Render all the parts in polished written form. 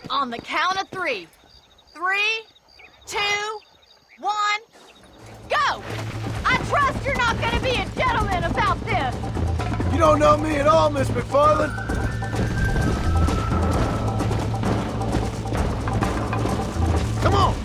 On the count of three. 3, 2, 1, go! I trust you're not gonna be a gentleman about this! You don't know me at all, Miss McFarland. Come on!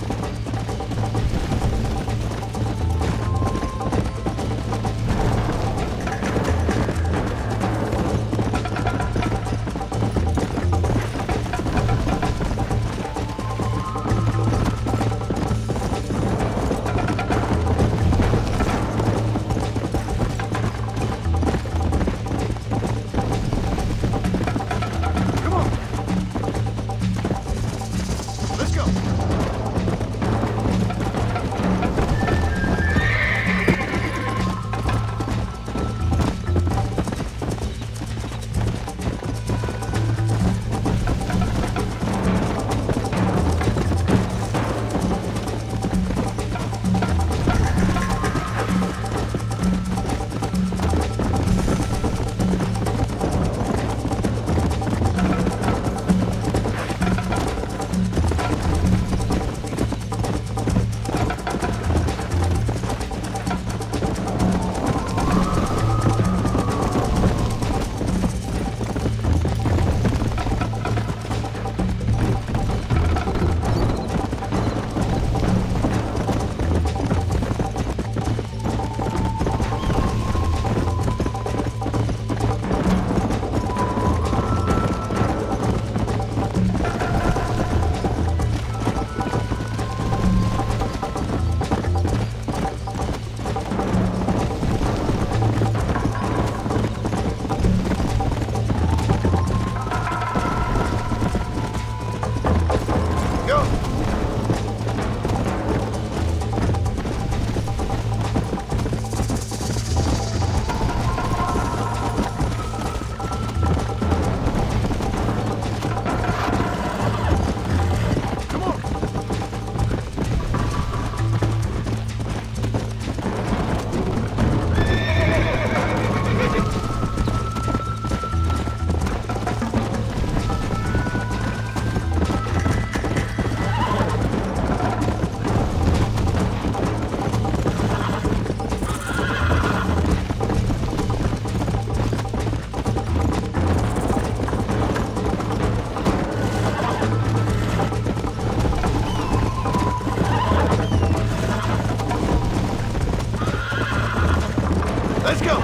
Let's go!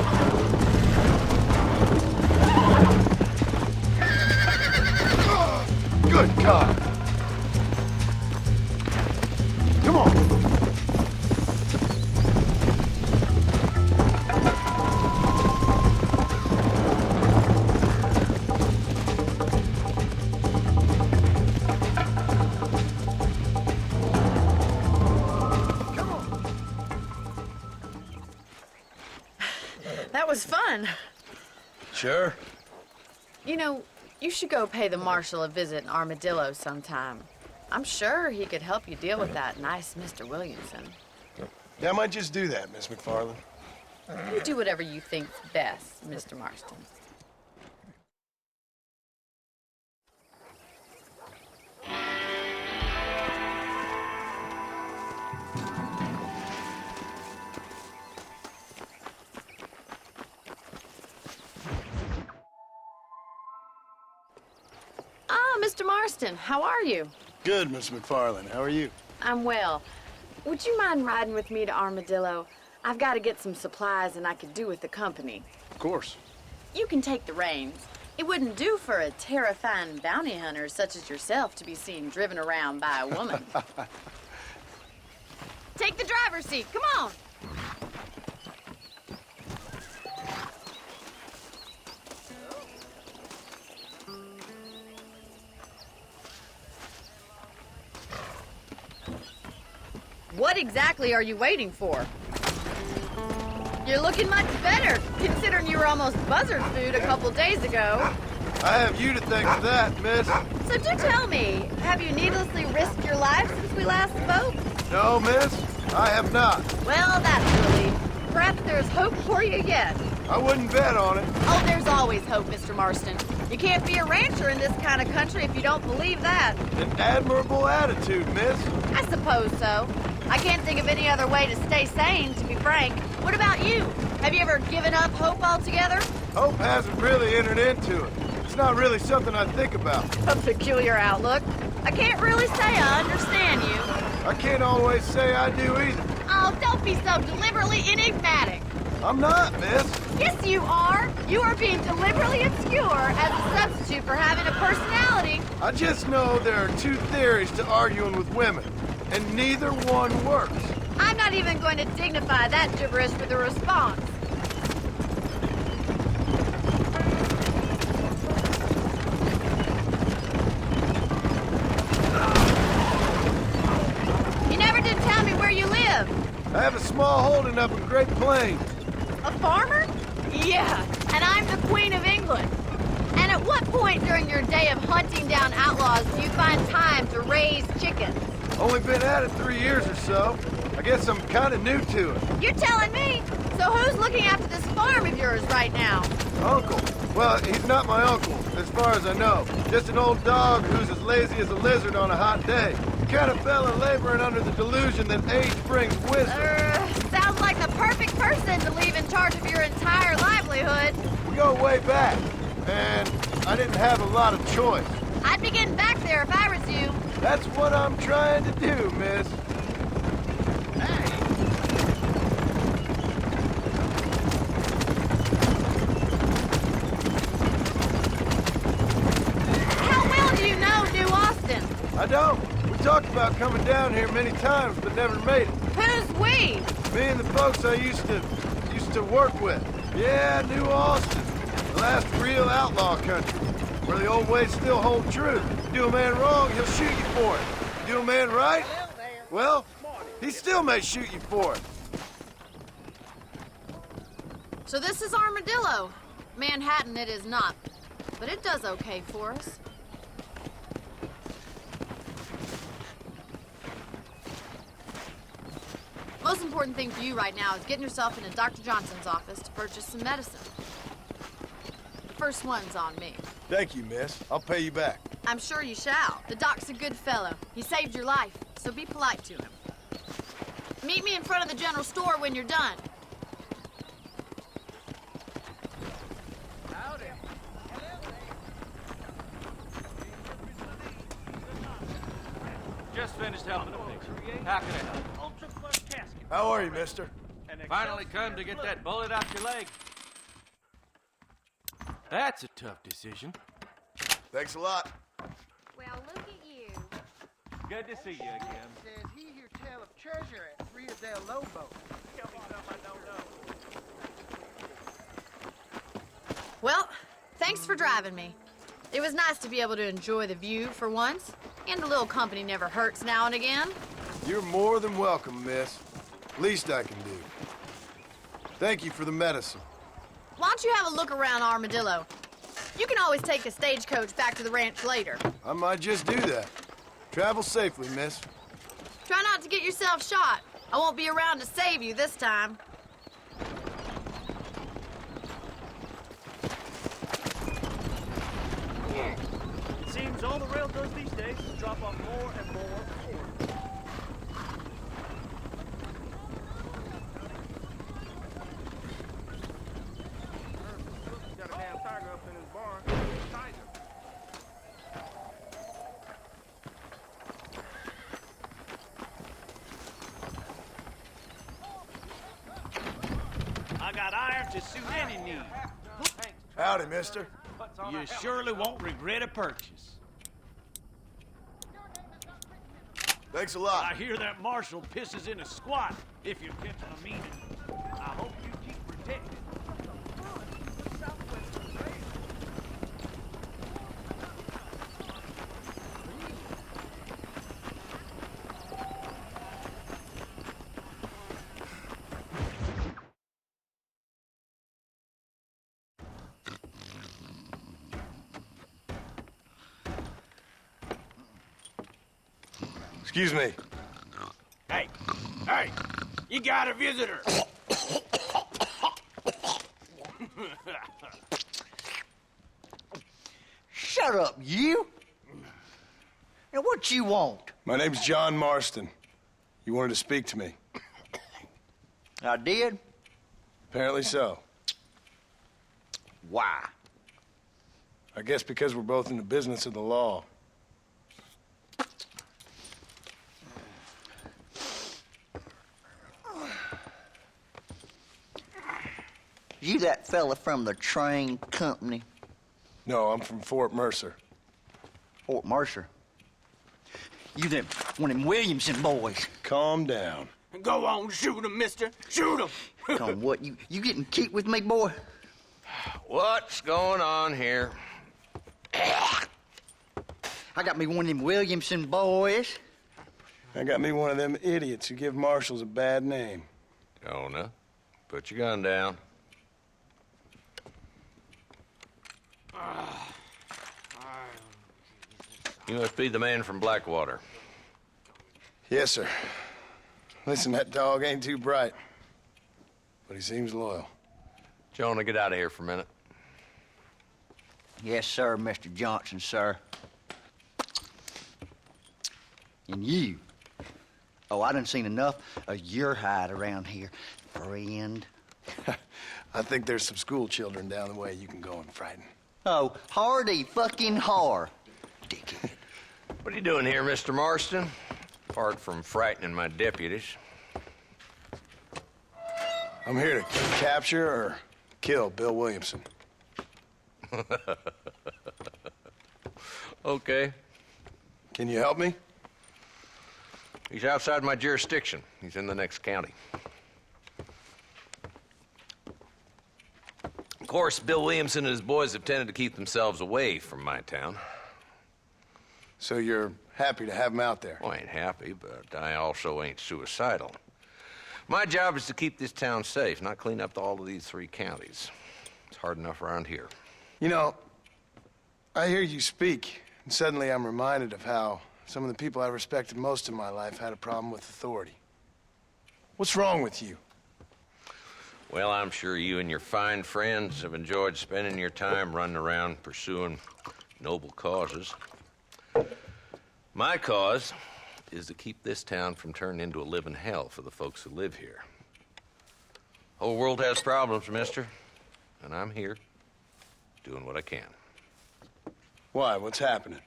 Good God! Come on! That was fun. Sure. You know, you should go pay the marshal a visit in Armadillo sometime. I'm sure he could help you deal with that nice Mr. Williamson. Yeah, I might just do that, Miss McFarland. You do whatever you think's best, Mr. Marston. Mr. Marston, how are you? Good, Miss McFarland. How are you? I'm well. Would you mind riding with me to Armadillo? I've got to get some supplies and I could do with the company. Of course. You can take the reins. It wouldn't do for a terrifying bounty hunter such as yourself to be seen driven around by a woman. Take the driver's seat. Come on. What exactly are you waiting for? You're looking much better, considering you were almost buzzard food a couple days ago. I have you to thank for that, miss. So do tell me, have you needlessly risked your life since we last spoke? No, miss, I have not. Well, that's a relief. Perhaps there's hope for you yet. I wouldn't bet on it. Oh, there's always hope, Mr. Marston. You can't be a rancher in this kind of country if you don't believe that. An admirable attitude, miss. I suppose so. I can't think of any other way to stay sane, to be frank. What about you? Have you ever given up hope altogether? Hope hasn't really entered into it. It's not really something I think about. A peculiar outlook. I can't really say I understand you. I can't always say I do either. Oh, don't be so deliberately enigmatic. I'm not, miss. Yes, you are. You are being deliberately obscure as a substitute for having a personality. I just know there are two theories to arguing with women, and neither one works. I'm not even going to dignify that gibberish with a response. You never did tell me where you live. I have a small holding up in Great Plains. A farmer? Yeah, and I'm the Queen of England. And at what point during your day of hunting down outlaws do you find time to raise chickens? Only been at it 3 years or so. I guess I'm kind of new to it. You're telling me? So who's looking after this farm of yours right now? Uncle. Well, he's not my uncle, as far as I know. Just an old dog who's as lazy as a lizard on a hot day. The kind of fella laboring under the delusion that age brings wisdom. Sounds like the perfect person to leave in charge of your entire livelihood. We go way back, and I didn't have a lot of choice. I'd be getting back there if I was you. That's what I'm trying to do, miss. How well do you know New Austin? I don't. We talked about coming down here many times, but never made it. Who's we? Me and the folks I used to work with. Yeah, New Austin. The last real outlaw country, where the old ways still hold true. You do a man wrong, he'll shoot you for it. You do a man right, well, he still may shoot you for it. So this is Armadillo. Manhattan it is not, but it does okay for us. Most important thing for you right now is getting yourself into Dr. Johnson's office to purchase some medicine. The first one's on me. Thank you, miss. I'll pay you back. I'm sure you shall. The doc's a good fellow. He saved your life, so be polite to him. Meet me in front of the general store when you're done. Just finished helping a picture. How can I help? How are you, mister? Finally come to get that bullet out your leg. That's a tough decision. Thanks a lot. Well, look at you. Good to see you again. Says he hear tell of treasure at Rio del Lobo. Tell me something I don't know. Well, thanks for driving me. It was nice to be able to enjoy the view for once, and a little company never hurts now and again. You're more than welcome, miss. Least I can do. Thank you for the medicine. Why don't you have a look around Armadillo? You can always take a stagecoach back to the ranch later. I might just do that. Travel safely, miss. Try not to get yourself shot. I won't be around to save you this time. It seems all the rail does these days is drop off more and more ore. Got a damn tiger up in his barn. Tiger. I got iron to suit any need. Howdy, mister. You surely won't regret a purchase. Thanks a I lot. hear that marshal pisses in a squat if you're catching a meaning. I hope you keep protected. Excuse me. Hey, hey, you got a visitor. Shut up, you! And what you want? My name's John Marston. You wanted to speak to me. I did? Apparently so. Why? I guess because we're both in the business of the law. You that fella from the train company? No, I'm from Fort Mercer. Fort Mercer? You them one of them Williamson boys. Calm down. Go on, shoot him, mister. Shoot him. Come on, what, you getting cute with me, boy? What's going on here? I got me one of them Williamson boys. I got me one of them idiots who give marshals a bad name. Jonah, put your gun down. You must be the man from Blackwater. Yes, sir. Listen, that dog ain't too bright, but he seems loyal. Jonah, get out of here for a minute. Yes, sir, Mr. Johnson, sir. And you. Oh, I done seen enough of your hide around here, friend. I think there's some school children down the way you can go and frighten. Oh, hardy fucking har. Dickhead. What are you doing here, Mr. Marston? Apart from frightening my deputies. I'm here to capture or kill Bill Williamson. Okay. Can you help me? He's outside my jurisdiction. He's in the next county. Of course, Bill Williamson and his boys have tended to keep themselves away from my town. So you're happy to have him out there? Well, I ain't happy, but I also ain't suicidal. My job is to keep this town safe, not clean up all of these 3 counties. It's hard enough around here. You know, I hear you speak, and suddenly I'm reminded of how some of the people I respected most in my life had a problem with authority. What's wrong with you? Well, I'm sure you and your fine friends have enjoyed spending your time running around pursuing noble causes. My cause is to keep this town from turning into a living hell for the folks who live here. Whole world has problems, mister, and I'm here doing what I can. Why? What's happening?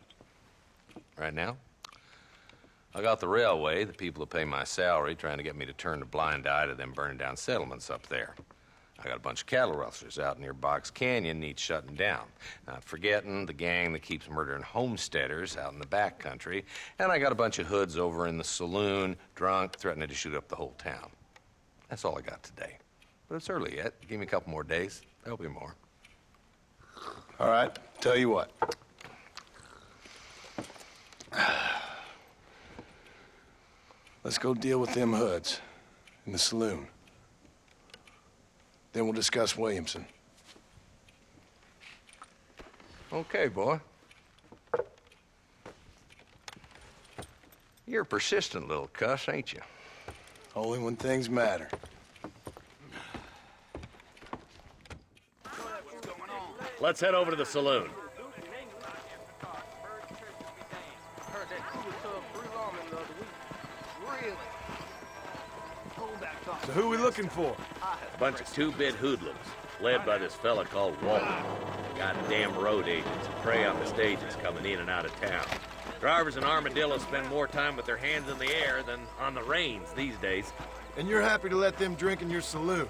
Right now, I got the railway, the people who pay my salary, trying to get me to turn a blind eye to them burning down settlements up there. I got a bunch of cattle rustlers out near Box Canyon needs shutting down. Not forgetting the gang that keeps murdering homesteaders out in the back country. And I got a bunch of hoods over in the saloon, drunk, threatening to shoot up the whole town. That's all I got today. But it's early yet. Give me a couple more days. There'll be more. All right, tell you what. Let's go deal with them hoods in the saloon. Then we'll discuss Williamson. Okay, boy. You're a persistent little cuss, ain't you? Only when things matter. Let's head over to the saloon. Heard that crew was tough Brew Lawman the other week. Really? Hold that thought. So who we looking for? A bunch of 2-bit hoodlums, led by this fella called Walt. Goddamn road agents who prey on the stages coming in and out of town. Drivers in Armadillo spend more time with their hands in the air than on the reins these days. And you're happy to let them drink in your saloon?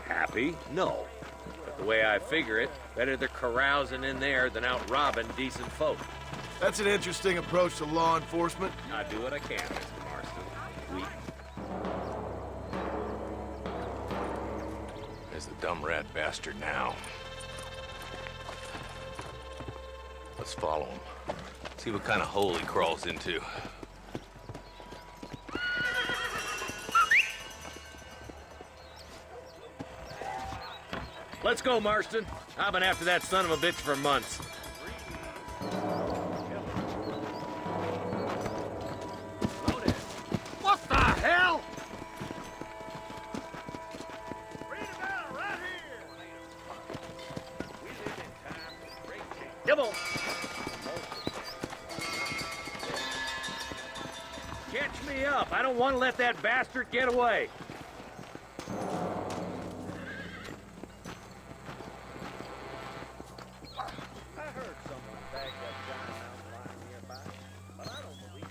Happy? No. But the way I figure it, better they're carousing in there than out robbing decent folk. That's an interesting approach to law enforcement. I do what I can, Mr. Marston. We... There's the dumb rat bastard now. Let's follow him. See what kind of hole he crawls into. Let's go, Marston. I've been after that son of a bitch for months. What the hell? Come on. Patch me up. I don't want to let that bastard get away. I heard someone bagged that giant mountain lion nearby, but I don't believe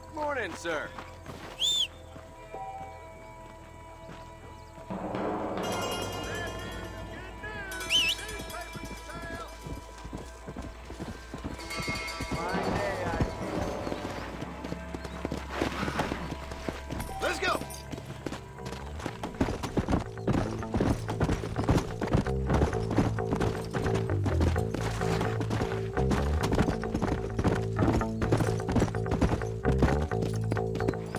it. Morning, sir.